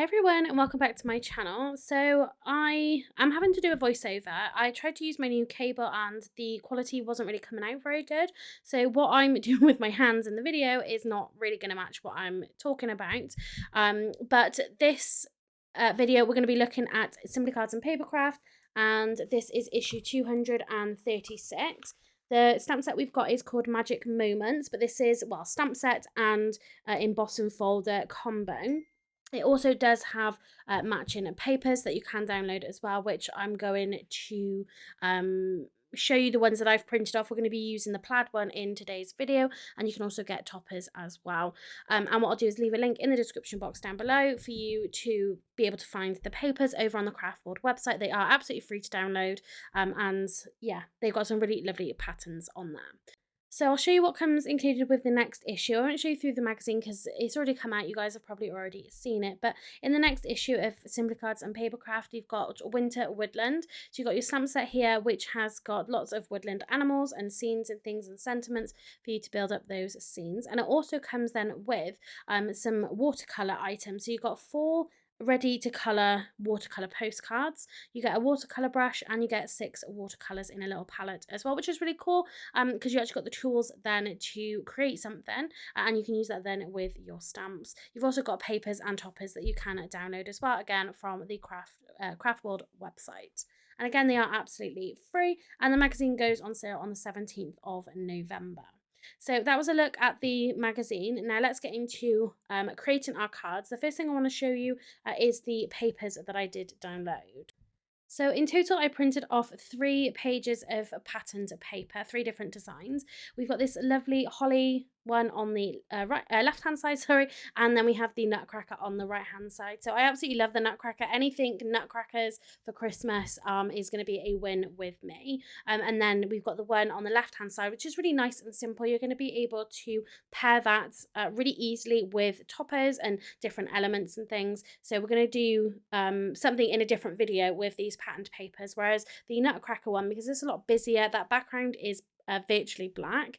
Everyone, and welcome back to my channel. So I am having to do a voiceover. I tried to use my new cable and the quality wasn't really coming out very good. So what I'm doing with my hands in the video is not really going to match what I'm talking about. But this video we're going to be looking at Simply Cards and Papercraft, and this is issue 236. The stamp set we've got is called Magic Moments, but this is, well, stamp set and embossing folder combo. It also does have matching papers that you can download as well, which I'm going to show you the ones that I've printed off. We're going to be using the plaid one in today's video, and you can also get toppers as well. And what I'll do is leave a link in the description box down below for you to be able to find the papers over on the Craftworld website. They are absolutely free to download, and yeah, they've got some really lovely patterns on there. So I'll show you what comes included with the next issue. I won't show you through the magazine because it's already come out. You guys have probably already seen it. But in the next issue of Simply Cards and Papercraft, you've got Winter Woodland. So you've got your stamp set here, which has got lots of woodland animals and scenes and things and sentiments for you to build up those scenes. And it also comes then with some watercolour items. So you've got 4 ready to colour watercolour postcards. You get a watercolour brush and you get 6 watercolours in a little palette as well, which is really cool because you actually got the tools then to create something, and you can use that then with your stamps. You've also got papers and toppers that you can download as well, again from the Craftworld website. And again, they are absolutely free, and the magazine goes on sale on the 17th of November. So that was a look at the magazine. Now let's get into creating our cards. The first thing I want to show you is the papers that I did download. So in total, I printed off 3 pages of patterned paper, 3 different designs. We've got this lovely holly one on the left hand side, sorry, and then we have the nutcracker on the right hand side. So I absolutely love the nutcracker. Anything nutcrackers for Christmas is going to be a win with me. And then we've got the one on the left hand side, which is really nice and simple. You're going to be able to pair that really easily with toppers and different elements and things. So we're going to do something in a different video with these patterned papers, whereas the nutcracker one, because it's a lot busier, that background is virtually black,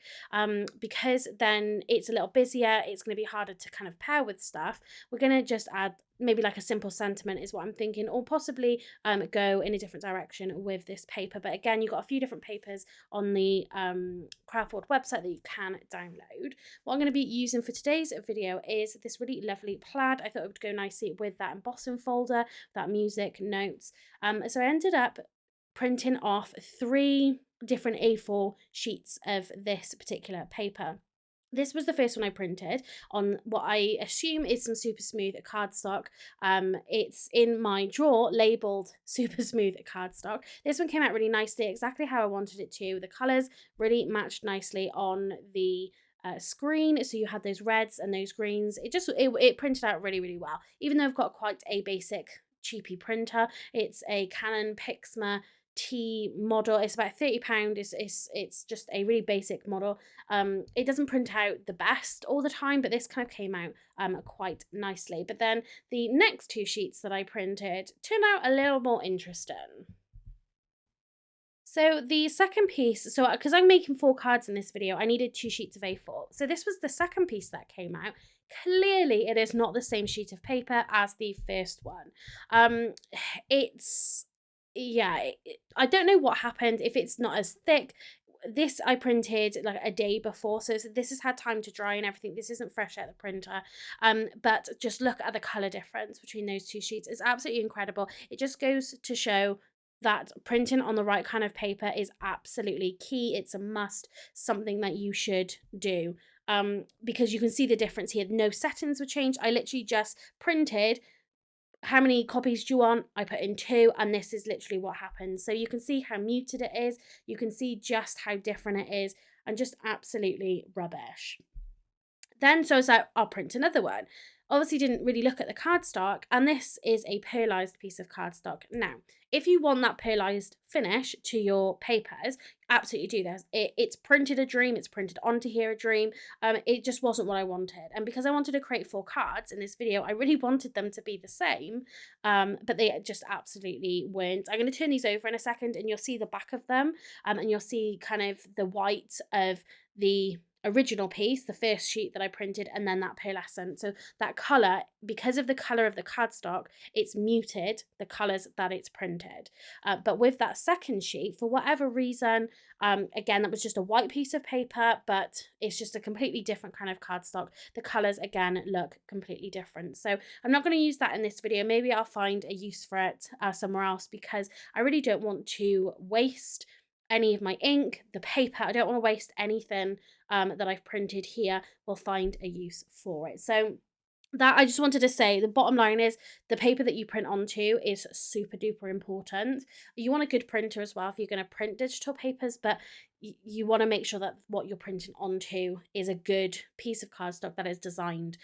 because then it's a little busier, it's going to be harder to kind of pair with stuff. We're going to just add maybe like a simple sentiment is what I'm thinking, or possibly go in a different direction with this paper. But again, you've got a few different papers on the Craftworld website that you can download. What I'm going to be using for today's video is this really lovely plaid. I thought it would go nicely with that embossing folder, that music notes. So I ended up printing off 3 different A4 sheets of this particular paper. This was the first one I printed on what I assume is some super smooth cardstock. It's in my drawer labelled super smooth cardstock. This one came out really nicely, exactly how I wanted it to. The colours really matched nicely on the screen, so you had those reds and those greens. It printed out really, really well, even though I've got quite a basic cheapy printer. It's a Canon Pixma T model. It's about £30. It's just a really basic model. It doesn't print out the best all the time, but this kind of came out quite nicely. But then the next 2 sheets that I printed turned out a little more interesting. So the second piece, so because I'm making 4 cards in this video, I needed 2 sheets of A4. So this was the second piece that came out. Clearly, it is not the same sheet of paper as the first one. I don't know what happened, if it's not as thick. This I printed like a day before, so this has had time to dry and everything. This isn't fresh out the printer, but just look at the color difference between those 2 sheets. It's absolutely incredible. It just goes to show that printing on the right kind of paper is absolutely key. It's a must, something that you should do, because you can see the difference here. No settings were changed. I literally just printed, how many copies do you want? I put in 2, and this is literally what happens. So you can see how muted it is. You can see just how different it is, and just absolutely rubbish. Then, so I was like, I'll print another one. Obviously didn't really look at the cardstock, and this is a pearlized piece of cardstock. Now, if you want that pearlized finish to your papers, absolutely do this. It's printed a dream, it's printed onto here a dream. It just wasn't what I wanted. And because I wanted to create 4 cards in this video, I really wanted them to be the same, but they just absolutely weren't. I'm going to turn these over in a second, and you'll see the back of them, and you'll see kind of the white of the original piece, the first sheet that I printed, and then that pearlescent. So that colour, because of the colour of the cardstock, it's muted the colours that it's printed. But with that second sheet, for whatever reason, again, that was just a white piece of paper, but it's just a completely different kind of cardstock. The colours, again, look completely different. So I'm not going to use that in this video. Maybe I'll find a use for it somewhere else, because I really don't want to waste any of my ink, the paper. I don't want to waste anything that I've printed here. Will find a use for it. So that, I just wanted to say, the bottom line is the paper that you print onto is super duper important. You want a good printer as well if you're going to print digital papers, but you want to make sure that what you're printing onto is a good piece of cardstock that is designed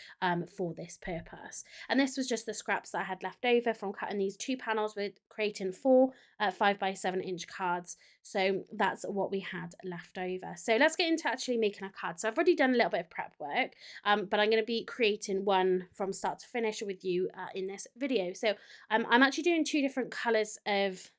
for this purpose. And this was just the scraps that I had left over from cutting these 2 panels with creating 4 5x7-inch cards. So that's what we had left over. So let's get into actually making a card. So I've already done a little bit of prep work, but I'm going to be creating one from start to finish with you in this video. So I'm actually doing 2 different colours of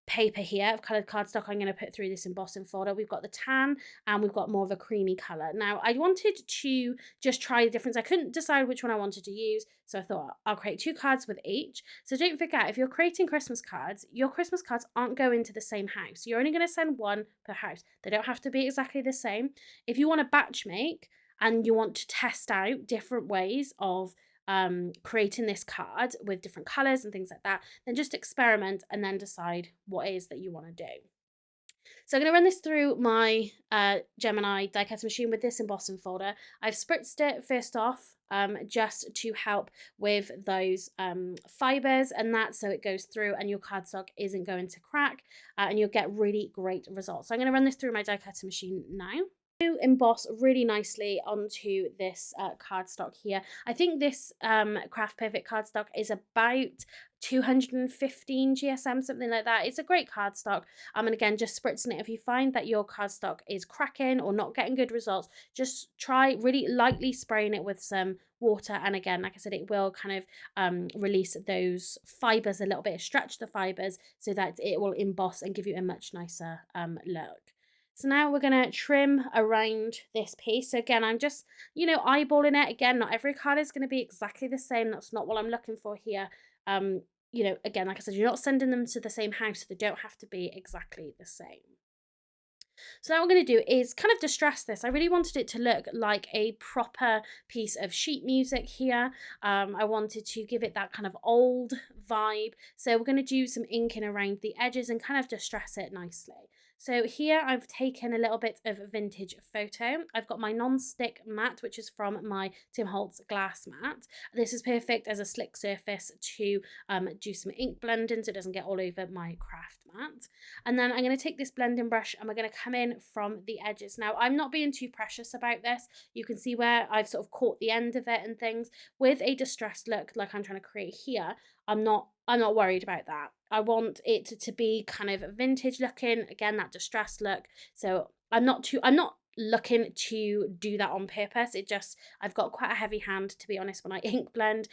paper here, of coloured cardstock. I'm going to put through this embossing folder. We've got the tan and we've got more of a creamy colour. Now I wanted to just try the difference. I couldn't decide which one I wanted to use, so I thought I'll create 2 cards with each. So don't forget, if you're creating Christmas cards, your Christmas cards aren't going to the same house. You're only going to send 1 per house. They don't have to be exactly the same. If you want to batch make and you want to test out different ways of creating this card with different colors and things like that, then just experiment and then decide what it is that you want to do. So I'm going to run this through my Gemini die cutting machine with this embossing folder. I've spritzed it first off just to help with those fibers and that, so it goes through and your cardstock isn't going to crack, and you'll get really great results. So I'm going to run this through my die cutting machine now. To emboss really nicely onto this cardstock here. I think this Craft Perfect cardstock is about 215 GSM, something like that. It's a great cardstock. And again, just spritzing it. If you find that your cardstock is cracking or not getting good results, just try really lightly spraying it with some water. And again, like I said, it will kind of release those fibers a little bit, stretch the fibers so that it will emboss and give you a much nicer look. So now we're going to trim around this piece. So again, I'm just, eyeballing it. Again, not every card is going to be exactly the same. That's not what I'm looking for here. Again, like I said, you're not sending them to the same house, so they don't have to be exactly the same. So now what I'm going to do is kind of distress this. I really wanted it to look like a proper piece of sheet music here. I wanted to give it that kind of old vibe. So we're going to do some inking around the edges and kind of distress it nicely. So here I've taken a little bit of vintage photo. I've got my non-stick mat, which is from my Tim Holtz glass mat. This is perfect as a slick surface to do some ink blending so it doesn't get all over my craft mat. And then I'm going to take this blending brush and we're going to come in from the edges. Now, I'm not being too precious about this. You can see where I've sort of caught the end of it and things. With a distressed look like I'm trying to create here, I'm not worried about that. I want it to be kind of vintage looking, again, that distressed look. So I'm not looking to do that on purpose. I've got quite a heavy hand, to be honest, when I ink blend.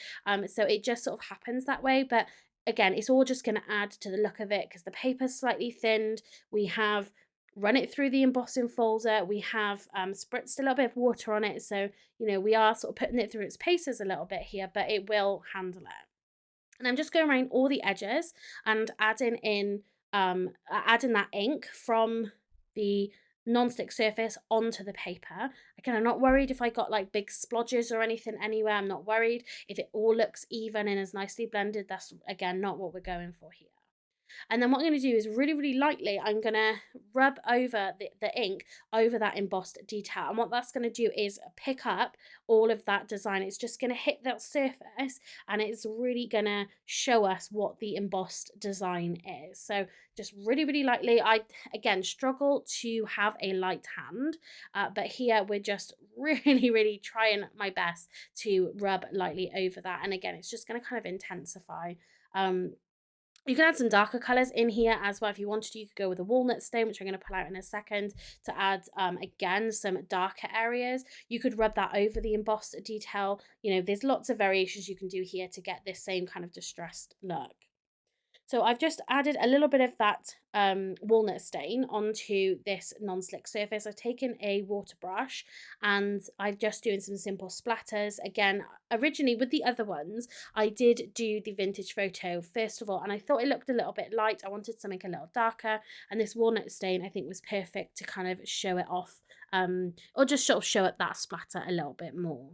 So it just sort of happens that way. But again, it's all just going to add to the look of it because the paper's slightly thinned. We have run it through the embossing folder. We have spritzed a little bit of water on it. So, we are sort of putting it through its paces a little bit here, but it will handle it. And I'm just going around all the edges and adding that ink from the non-stick surface onto the paper. Again, I'm not worried if I got like big splodges or anything anywhere. I'm not worried if it all looks even and is nicely blended. That's, again, not what we're going for here. And then what I'm going to do is really, really lightly, I'm going to rub over the ink over that embossed detail. And what that's going to do is pick up all of that design. It's just going to hit that surface and it's really going to show us what the embossed design is. So just really, really lightly. I, again, struggle to have a light hand, but here we're just really, really trying my best to rub lightly over that. And again, it's just going to kind of intensify. You can add some darker colours in here as well. If you wanted to, you could go with a Walnut Stain, which I'm going to pull out in a second, to add, again, some darker areas. You could rub that over the embossed detail. There's lots of variations you can do here to get this same kind of distressed look. So I've just added a little bit of that walnut stain onto this non-slick surface. I've taken a water brush and I'm just doing some simple splatters. Again, originally with the other ones, I did do the vintage photo first of all, and I thought it looked a little bit light. I wanted something a little darker, and this walnut stain I think was perfect to kind of show it off, or just sort of show up that splatter a little bit more.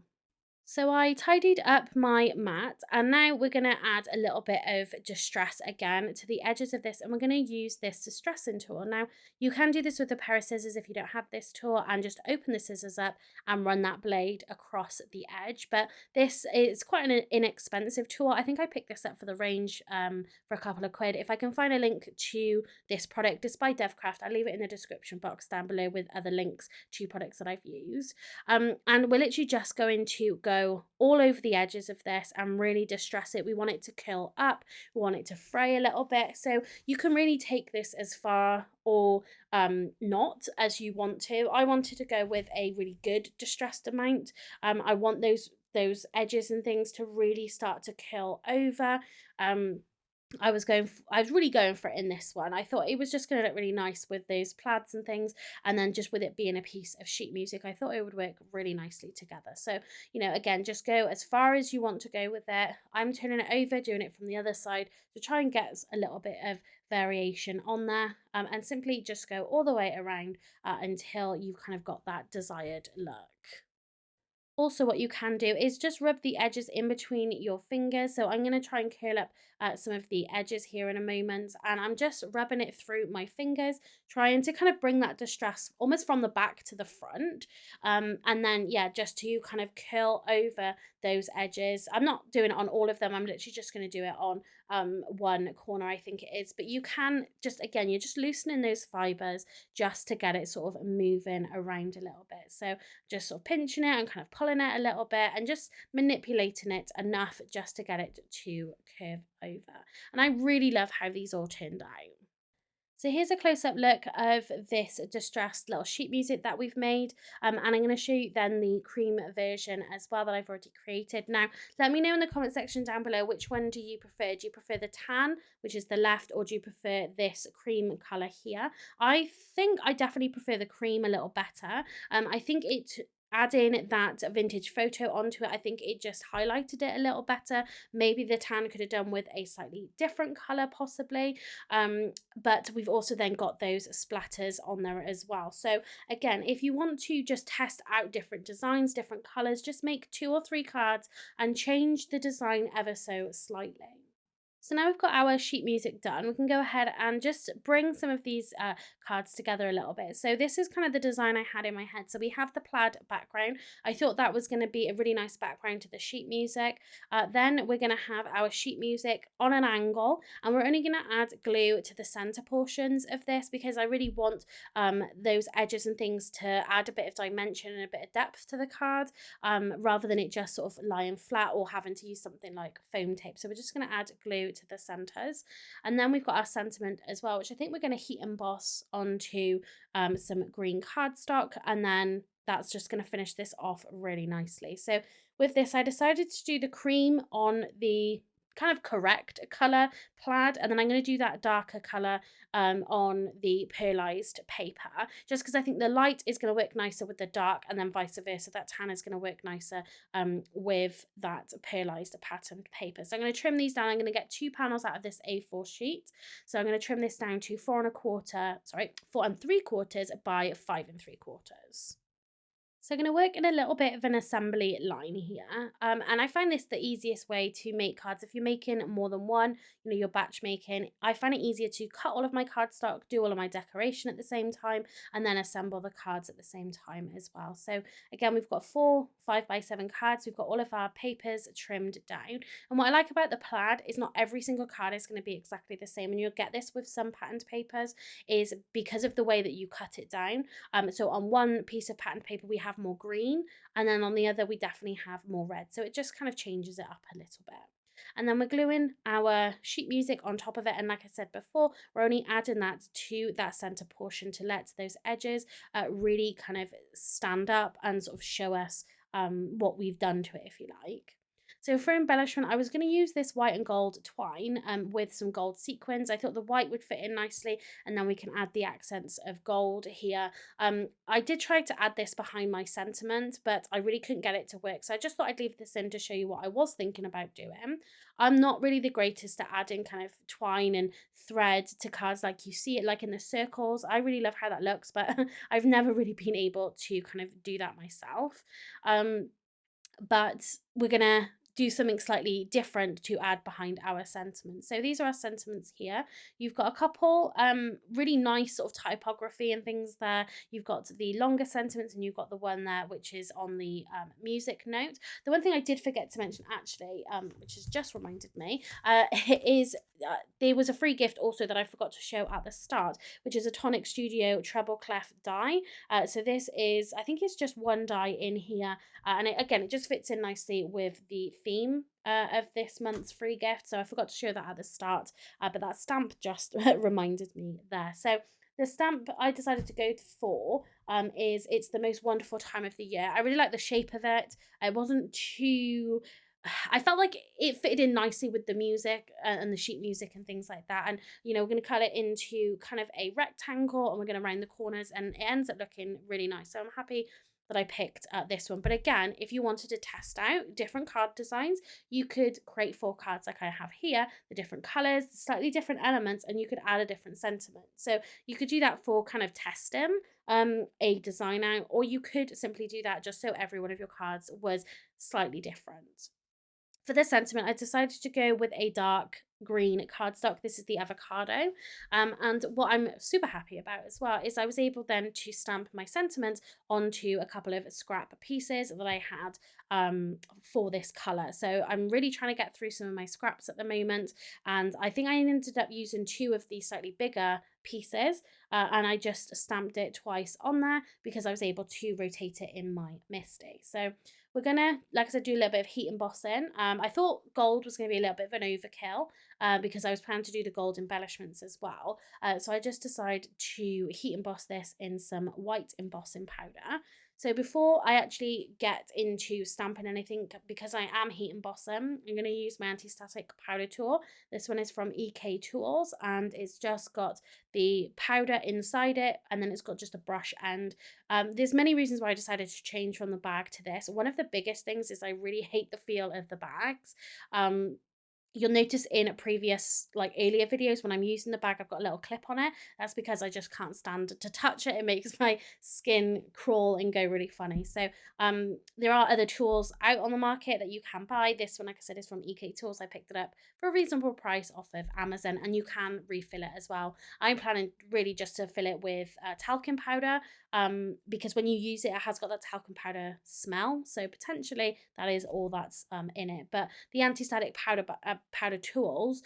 So I tidied up my mat, and now we're going to add a little bit of distress again to the edges of this, and we're going to use this distressing tool. Now you can do this with a pair of scissors if you don't have this tool, and just open the scissors up and run that blade across the edge, but this is quite an inexpensive tool. I think I picked this up for the range for a couple of quid. If I can find a link to this product, it's by Devcraft, I'll leave it in the description box down below with other links to products that I've used. And we're literally just going to go all over the edges of this and really distress it. We want it to curl up, we want it to fray a little bit. So you can really take this as far or not as you want to. I wanted to go with a really good distressed amount. I want those edges and things to really start to curl over. I was really going for it in this one. I thought it was just going to look really nice with those plaids and things, and then just with it being a piece of sheet music, I thought it would work really nicely together. So, you know, again, just go as far as you want to go with it. I'm turning it over, doing it from the other side to try and get a little bit of variation on there, and simply just go all the way around until you've kind of got that desired look. Also, what you can do is just rub the edges in between your fingers. So I'm going to try and curl up some of the edges here in a moment, and I'm just rubbing it through my fingers, trying to kind of bring that distress almost from the back to the front, and then yeah, just to kind of curl over those edges. I'm not doing it on all of them, I'm literally just going to do it on one corner, I think it is, but you can just, again, you're just loosening those fibers just to get it sort of moving around a little bit. So just sort of pinching it and kind of pulling it a little bit and just manipulating it enough just to get it to curve over. And I really love how these all turned out. So here's a close-up look of this distressed little sheet music that we've made, and I'm going to show you then the cream version as well that I've already created. Now, let me know in the comment section down below, which one do you prefer? Do you prefer the tan, which is the left, or do you prefer this cream colour here? I think I definitely prefer the cream a little better. I think adding that vintage photo onto it, I think it just highlighted it a little better. Maybe the tan could have done with a slightly different colour possibly, but we've also then got those splatters on there as well. So again, if you want to just test out different designs, different colours, just make 2 or 3 cards and change the design ever so slightly. So now we've got our sheet music done, we can go ahead and just bring some of these cards together a little bit. So this is kind of the design I had in my head. So we have the plaid background. I thought that was going to be a really nice background to the sheet music. Then we're going to have our sheet music on an angle, and we're only going to add glue to the center portions of this because I really want those edges and things to add a bit of dimension and a bit of depth to the card, rather than it just sort of lying flat or having to use something like foam tape. So we're just going to add glue to the centers, and then we've got our sentiment as well, which I think we're going to heat emboss onto some green cardstock, and then that's just going to finish this off really nicely. So with this, I decided to do the cream on the kind of correct color plaid, and then I'm going to do that darker color on the pearlized paper, just because I think the light is going to work nicer with the dark, and then vice versa, that tan is going to work nicer with that pearlized patterned paper. So I'm going to trim these down. I'm going to get 2 panels out of this A4 sheet, so I'm going to trim this down to 4 3/4 by 5 3/4. So I'm going to work in a little bit of an assembly line here, and I find this the easiest way to make cards. If you're making more than one, you know, you're batch making, I find it easier to cut all of my cardstock, do all of my decoration at the same time, and then assemble the cards at the same time as well. So again, we've got 4 5x7 cards, we've got all of our papers trimmed down, and what I like about the plaid is not every single card is going to be exactly the same, and you'll get this with some patterned papers, is because of the way that you cut it down. So on one piece of patterned paper we have more green, and then on the other we definitely have more red, so it just kind of changes it up a little bit. And then we're gluing our sheet music on top of it, and like I said before, we're only adding that to that center portion to let those edges really kind of stand up and sort of show us what we've done to it, if you like. So for embellishment, I was going to use this white and gold twine with some gold sequins. I thought the white would fit in nicely, and then we can add the accents of gold here. I did try to add this behind my sentiment, but I really couldn't get it to work. So I just thought I'd leave this in to show you what I was thinking about doing. I'm not really the greatest at adding kind of twine and thread to cards like you see it like in the circles. I really love how that looks, but I've never really been able to kind of do that myself. Um, but we're gonna do something slightly different to add behind our sentiments. So these are our sentiments here. You've got a couple really nice sort of typography and things there. You've got the longer sentiments, and you've got the one there which is on the music note. The one thing I did forget to mention actually, which has just reminded me, is there was a free gift also that I forgot to show at the start, which is a Tonic Studio treble clef die. So this is, I think it's just one die in here, and again, it just fits in nicely with the theme of this month's free gift. So I forgot to show that at the start, but that stamp just reminded me there. So the stamp I decided to go for is It's the Most Wonderful Time of the Year. I really like the shape of it. It wasn't too... I felt like it fitted in nicely with the music and the sheet music and things like that. And, you know, we're going to cut it into kind of a rectangle, and we're going to round the corners, and it ends up looking really nice. So I'm happy that I picked this one. But again, if you wanted to test out different card designs, you could create 4 cards like I have here, the different colors, the slightly different elements, and you could add a different sentiment. So you could do that for kind of testing a design out, or you could simply do that just so every one of your cards was slightly different. For this sentiment, I decided to go with a dark green cardstock. This is the avocado. And what I'm super happy about as well is I was able then to stamp my sentiment onto a couple of scrap pieces that I had for this color. So I'm really trying to get through some of my scraps at the moment. And I think I ended up using 2 of these slightly bigger pieces, and I just stamped it twice on there because I was able to rotate it in my MISTI. So we're gonna, like I said, do a little bit of heat embossing. I thought gold was gonna be a little bit of an overkill because I was planning to do the gold embellishments as well. So I just decided to heat emboss this in some white embossing powder. So before I actually get into stamping anything, because I am heat embossing, I'm going to use my anti-static powder tool. This one is from EK Tools, and it's just got the powder inside it, and then it's got just a brush end. There's many reasons why I decided to change from the bag to this. One of the biggest things is I really hate the feel of the bags. You'll notice in previous, like earlier videos, when I'm using the bag, I've got a little clip on it. That's because I just can't stand to touch it. It makes my skin crawl and go really funny. So there are other tools out on the market that you can buy. This one, like I said, is from EK Tools. I picked it up for a reasonable price off of Amazon, and you can refill it as well. I'm planning really just to fill it with talcum powder, because when you use it, it has got that talcum powder smell. So potentially that is all that's in it. But the anti-static powder tools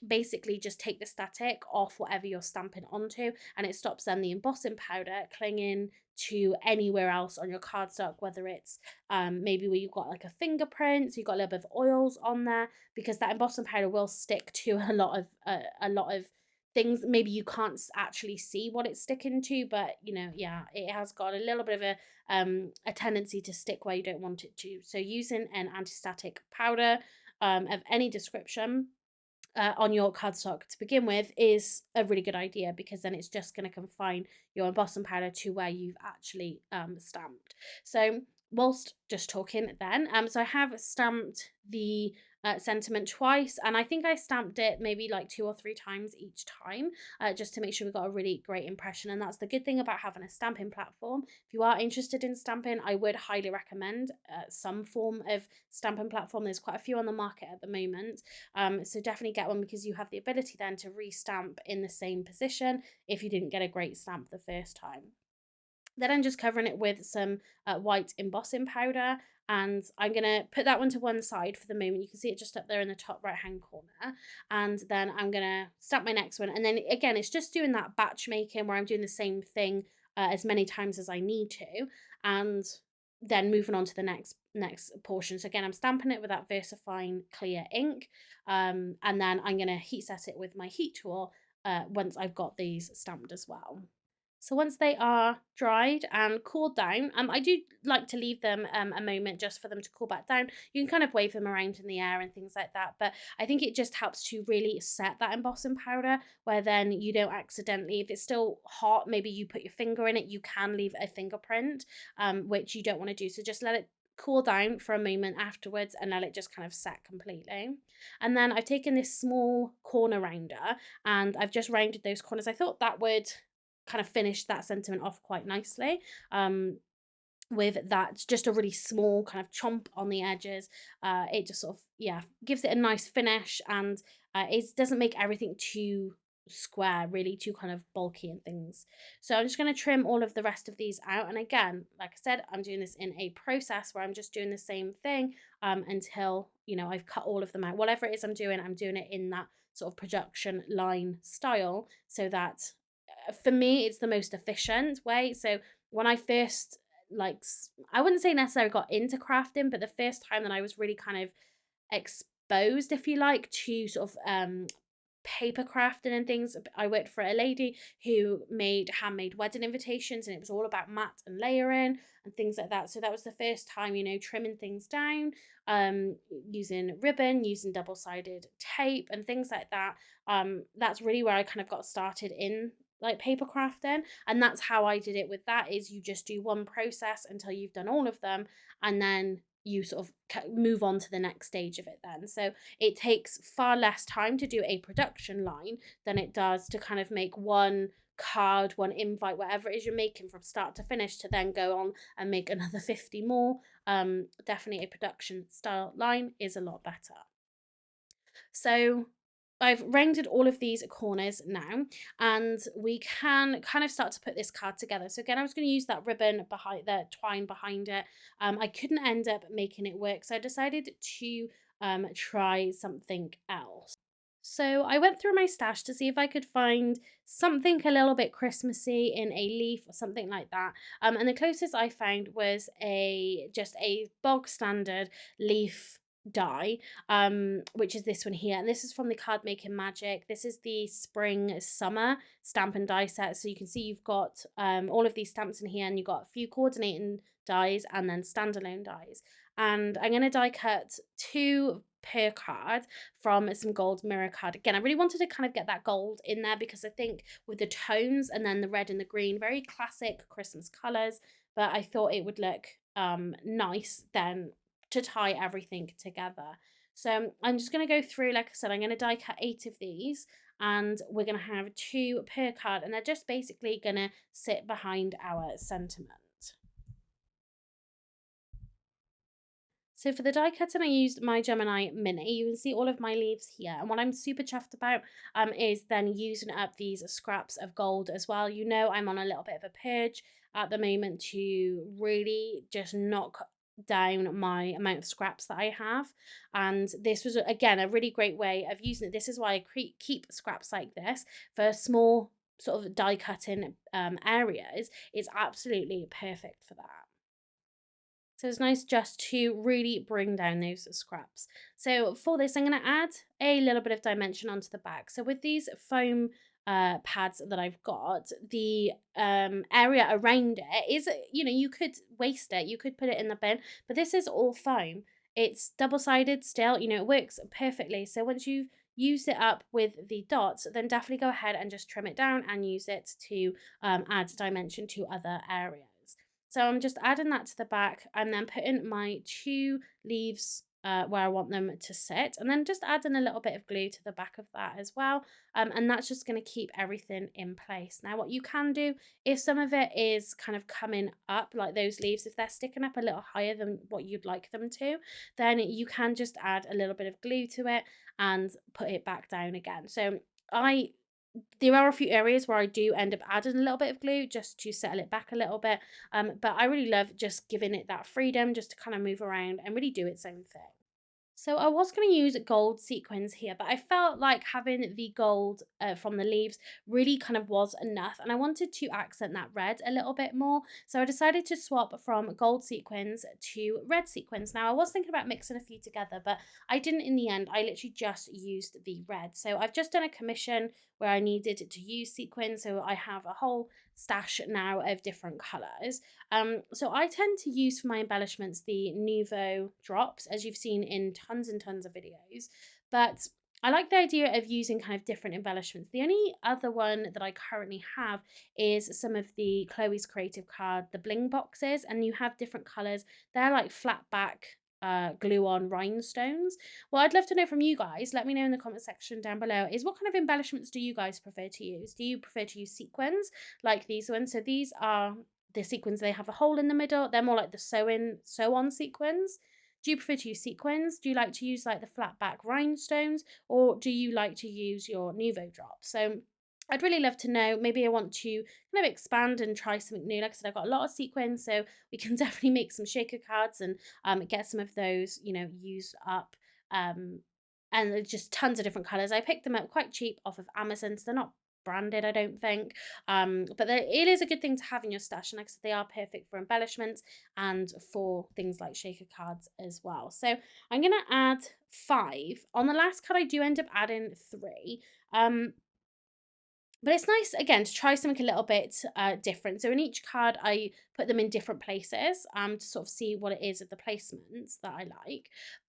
basically just take the static off whatever you're stamping onto, and it stops then the embossing powder clinging to anywhere else on your cardstock, whether it's maybe where you've got like a fingerprint, so you've got a little bit of oils on there, because that embossing powder will stick to a lot of things. Maybe you can't actually see what it's sticking to, but you know, yeah, it has got a little bit of a tendency to stick where you don't want it to. So using an anti-static powder of any description on your cardstock to begin with is a really good idea, because then it's just going to confine your embossing powder to where you've actually stamped. So whilst just talking then, so I have stamped the sentiment twice, and I think I stamped it maybe like 2 or 3 times each time, just to make sure we got a really great impression. And that's the good thing about having a stamping platform. If you are interested in stamping, I would highly recommend some form of stamping platform. There's quite a few on the market at the moment, so definitely get one, because you have the ability then to re-stamp in the same position if you didn't get a great stamp the first time. Then I'm just covering it with some white embossing powder, and I'm going to put that one to one side for the moment. You can see it just up there in the top right hand corner, and then I'm going to stamp my next one. And then again, it's just doing that batch making where I'm doing the same thing as many times as I need to, and then moving on to the next portion. So again, I'm stamping it with that Versafine Clear Ink, and then I'm going to heat set it with my heat tool once I've got these stamped as well. So once they are dried and cooled down, I do like to leave them a moment just for them to cool back down. You can kind of wave them around in the air and things like that, but I think it just helps to really set that embossing powder, where then you don't accidentally, if it's still hot, maybe you put your finger in it, you can leave a fingerprint, which you don't want to do. So just let it cool down for a moment afterwards and let it just kind of set completely. And then I've taken this small corner rounder and I've just rounded those corners. I thought that would kind of finish that sentiment off quite nicely. With that, just a really small kind of chomp on the edges. It just sort of, yeah, gives it a nice finish, and it doesn't make everything too square, really too kind of bulky and things. So I'm just going to trim all of the rest of these out. And again, like I said, I'm doing this in a process where I'm just doing the same thing until, you know, I've cut all of them out. Whatever it is I'm doing it in that sort of production line style, so that for me it's the most efficient way. So when I first, like, I wouldn't say necessarily got into crafting, but the first time that I was really kind of exposed, if you like, to sort of paper crafting and things, I worked for a lady who made handmade wedding invitations, and it was all about mat and layering and things like that. So that was the first time, you know, trimming things down, using ribbon, using double-sided tape and things like that. That's really where I kind of got started in like paper crafting, and that's how I did it with that. Is you just do one process until you've done all of them, and then you sort of move on to the next stage of it then. So it takes far less time to do a production line than it does to kind of make one card, one invite, whatever it is you're making from start to finish, to then go on and make another 50 more. Definitely a production style line is a lot better. So I've rounded all of these corners now, and we can kind of start to put this card together. So again, I was going to use that ribbon behind, the twine behind it. I couldn't end up making it work, so I decided to try something else. So I went through my stash to see if I could find something a little bit Christmassy in a leaf or something like that. And the closest I found was a just a bog standard leaf die, which is this one here. And this is from the Card Making Magic. This is the spring summer stamp and die set. So you can see you've got all of these stamps in here, and you've got a few coordinating dies and then standalone dies. And I'm going to die cut 2 per card from some gold mirror card. Again, I really wanted to kind of get that gold in there because I think with the tones and then the red and the green, very classic Christmas colors, but I thought it would look nice then to tie everything together. So I'm just going to go through, like I said, I'm going to die cut 8 of these, and we're going to have 2 per card, and they're just basically going to sit behind our sentiment. So for the die cutting, I used my Gemini Mini. You can see all of my leaves here. And what I'm super chuffed about is then using up these scraps of gold as well. You know, I'm on a little bit of a purge at the moment to really just knock down my amount of scraps that I have. And this was, again, a really great way of using it. This is why I keep scraps like this for small sort of die cutting areas. It's absolutely perfect for that. So it's nice just to really bring down those scraps. So for this, I'm going to add a little bit of dimension onto the back. So with these foam pads that I've got, the area around it is, you know, you could waste it, you could put it in the bin, but this is all foam. It's double-sided still, you know, it works perfectly. So once you've used it up with the dots, then definitely go ahead and just trim it down and use it to add dimension to other areas. So I'm just adding that to the back. I'm then putting my 2 leaves where I want them to sit, and then just adding a little bit of glue to the back of that as well. And that's just going to keep everything in place. Now what you can do, if some of it is kind of coming up, like those leaves, if they're sticking up a little higher than what you'd like them to, then you can just add a little bit of glue to it and put it back down again. So there are a few areas where I do end up adding a little bit of glue just to settle it back a little bit. But I really love just giving it that freedom just to kind of move around and really do its own thing. So I was going to use gold sequins here, but I felt like having the gold from the leaves really kind of was enough, and I wanted to accent that red a little bit more. So I decided to swap from gold sequins to red sequins. Now I was thinking about mixing a few together, but I didn't in the end. I literally just used the red. So I've just done a commission where I needed to use sequins. So I have a whole stash now of different colours. So I tend to use for my embellishments the Nuvo drops, as you've seen in tons and tons of videos. But I like the idea of using kind of different embellishments. The only other one that I currently have is some of the Chloe's Creative card, the bling boxes, and you have different colours. They're like flat back glue on rhinestones. Well, I'd love to know from you guys. Let me know in the comment section down below. Is what kind of embellishments do you guys prefer to use? Do you prefer to use sequins like these ones? So these are the sequins. They have a hole in the middle. They're more like the sew on sequins. Do you prefer to use sequins? Do you like to use like the flat back rhinestones, or do you like to use your Nuvo drops? So I'd really love to know. Maybe I want to kind of expand and try something new. Like I said, I've got a lot of sequins, so we can definitely make some shaker cards and get some of those, used up. Um, and there's just tons of different colours. I picked them up quite cheap off of Amazon, so they're not branded, I don't think. But it is a good thing to have in your stash, and like I said, they are perfect for embellishments and for things like shaker cards as well. So I'm gonna add 5. On the last card, I do end up adding 3. But it's nice, again, to try something a little bit different. So in each card, I put them in different places to sort of see what it is of the placements that I like.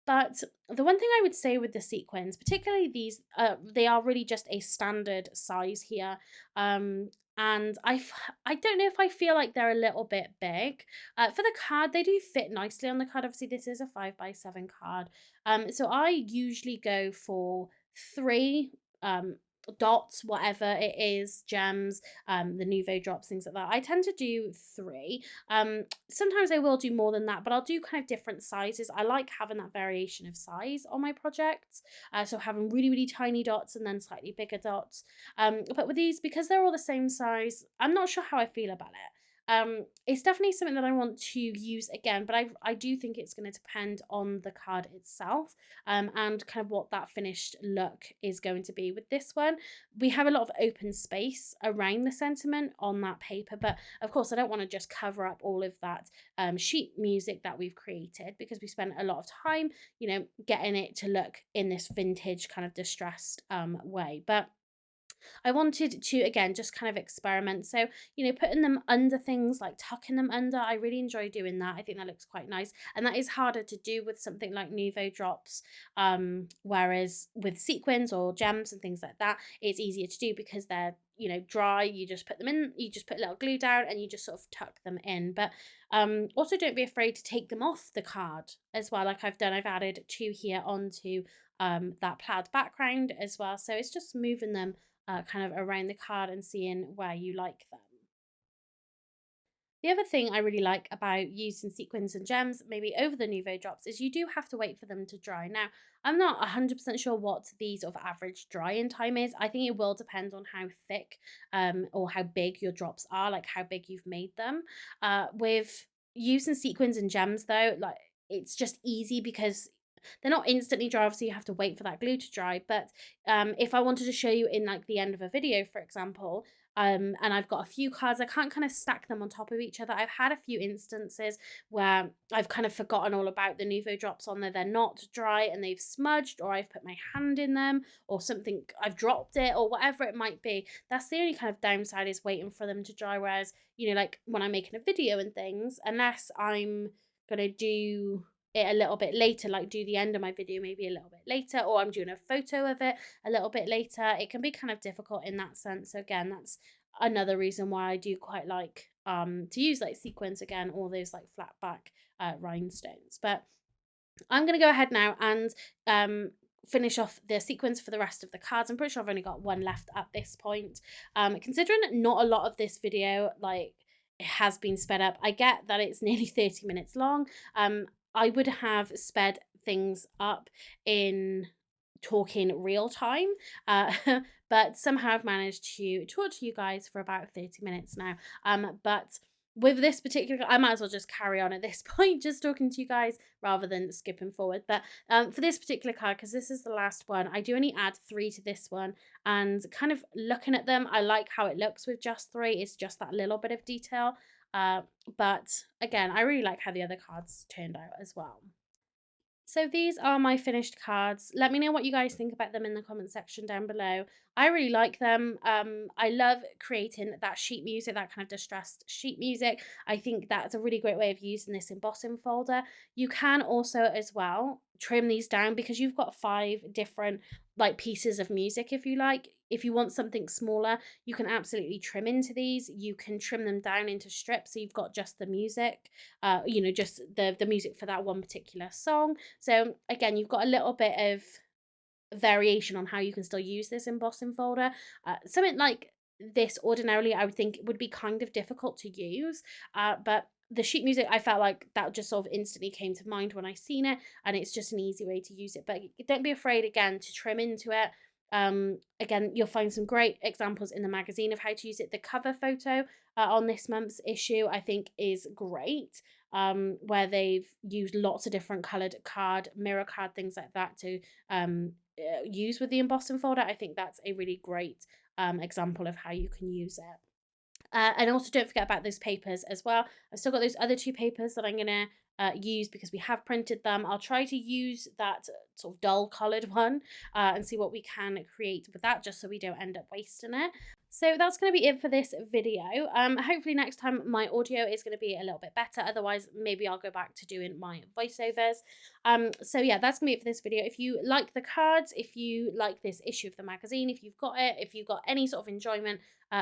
But the one thing I would say with the sequins, particularly these, they are really just a standard size here. And I don't know if I feel like they're a little bit big. For the card, they do fit nicely on the card. Obviously, this is a 5x7 card. So I usually go for 3 dots, whatever it is, gems, the Nuvo drops, things like that. I tend to do 3. Sometimes I will do more than that, but I'll do kind of different sizes. I like having that variation of size on my projects. So having really, really tiny dots and then slightly bigger dots. But with these, because they're all the same size, I'm not sure how I feel about it. It's definitely something that I want to use again, but I do think it's going to depend on the card itself, and kind of what that finished look is going to be. With this one, we have a lot of open space around the sentiment on that paper, but of course I don't want to just cover up all of that sheet music that we've created, because we spent a lot of time, getting it to look in this vintage kind of distressed way. But I wanted to, again, just kind of experiment. So, putting them under things, like tucking them under, I really enjoy doing that. I think that looks quite nice. And that is harder to do with something like Nuvo drops. Whereas with sequins or gems and things like that, it's easier to do because they're, dry. You just put them in, you just put a little glue down and you just sort of tuck them in. But also don't be afraid to take them off the card as well. Like I've done, I've added 2 here onto that plaid background as well. So it's just moving them kind of around the card and seeing where you like them. The other thing I really like about using sequins and gems, maybe over the Nuvo drops, is you do have to wait for them to dry. Now, I'm not 100% sure what the sort of average drying time is. I think it will depend on how thick or how big your drops are, like how big you've made them. With using sequins and gems, though, like it's just easy because they're not instantly dry. Obviously, you have to wait for that glue to dry. But if I wanted to show you in like the end of a video, for example, and I've got a few cards, I can't kind of stack them on top of each other. I've had a few instances where I've kind of forgotten all about the Nuvo drops on there. They're not dry and they've smudged, or I've put my hand in them, or something, I've dropped it, or whatever it might be. That's the only kind of downside, is waiting for them to dry. Whereas, like when I'm making a video and things, unless I'm gonna do it a little bit later, like do the end of my video maybe a little bit later, or I'm doing a photo of it a little bit later, it can be kind of difficult in that sense. So again, that's another reason why I do quite like to use like sequins again, or those like flat back rhinestones. But I'm going to go ahead now and finish off the sequins for the rest of the cards. I'm pretty sure I've only got one left at this point. Considering not a lot of this video, like, it has been sped up, I get that it's nearly 30 minutes long. I would have sped things up in talking real time, but somehow I've managed to talk to you guys for about 30 minutes now. But with this particular, I might as well just carry on at this point, just talking to you guys rather than skipping forward. But for this particular card, because this is the last one, I do only add 3 to this one, and kind of looking at them, I like how it looks with just 3. It's just that little bit of detail. But again, I really like how the other cards turned out as well. So these are my finished cards. Let me know what you guys think about them in the comment section down below. I really like them. I love creating that sheet music, that kind of distressed sheet music. I think that's a really great way of using this embossing folder. You can also as well trim these down because you've got 5 different like pieces of music if you like. If you want something smaller, you can absolutely trim into these. You can trim them down into strips so you've got just the music, just the music for that one particular song. So again, you've got a little bit of variation on how you can still use this embossing folder. Something like this ordinarily I would think would be kind of difficult to use, but the sheet music, I felt like that just sort of instantly came to mind when I seen it, and it's just an easy way to use it. But don't be afraid again to trim into it. Again, you'll find some great examples in the magazine of how to use it. The cover photo on this month's issue, I think, is great. Where they've used lots of different coloured card, mirror card, things like that to use with the embossing folder. I think that's a really great example of how you can use it. And also don't forget about those papers as well. I've still got those other 2 papers that I'm going to use because we have printed them. I'll try to use that sort of dull coloured one and see what we can create with that, just so we don't end up wasting it. So that's going to be it for this video. Hopefully next time my audio is going to be a little bit better. Otherwise, maybe I'll go back to doing my voiceovers. So yeah, that's going to be it for this video. If you like the cards, if you like this issue of the magazine, if you've got it, if you've got any sort of enjoyment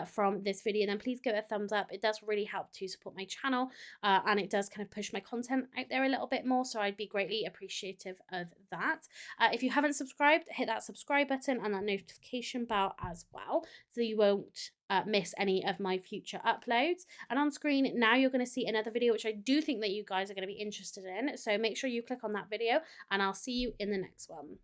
from this video, then please give it a thumbs up. It does really help to support my channel, and it does kind of push my content out there a little bit more, so I'd be greatly appreciative of that. If you haven't subscribed, hit that subscribe button and that notification bell as well, so you won't miss any of my future uploads. And on screen now you're going to see another video which I do think that you guys are going to be interested in, so make sure you click on that video and I'll see you in the next one.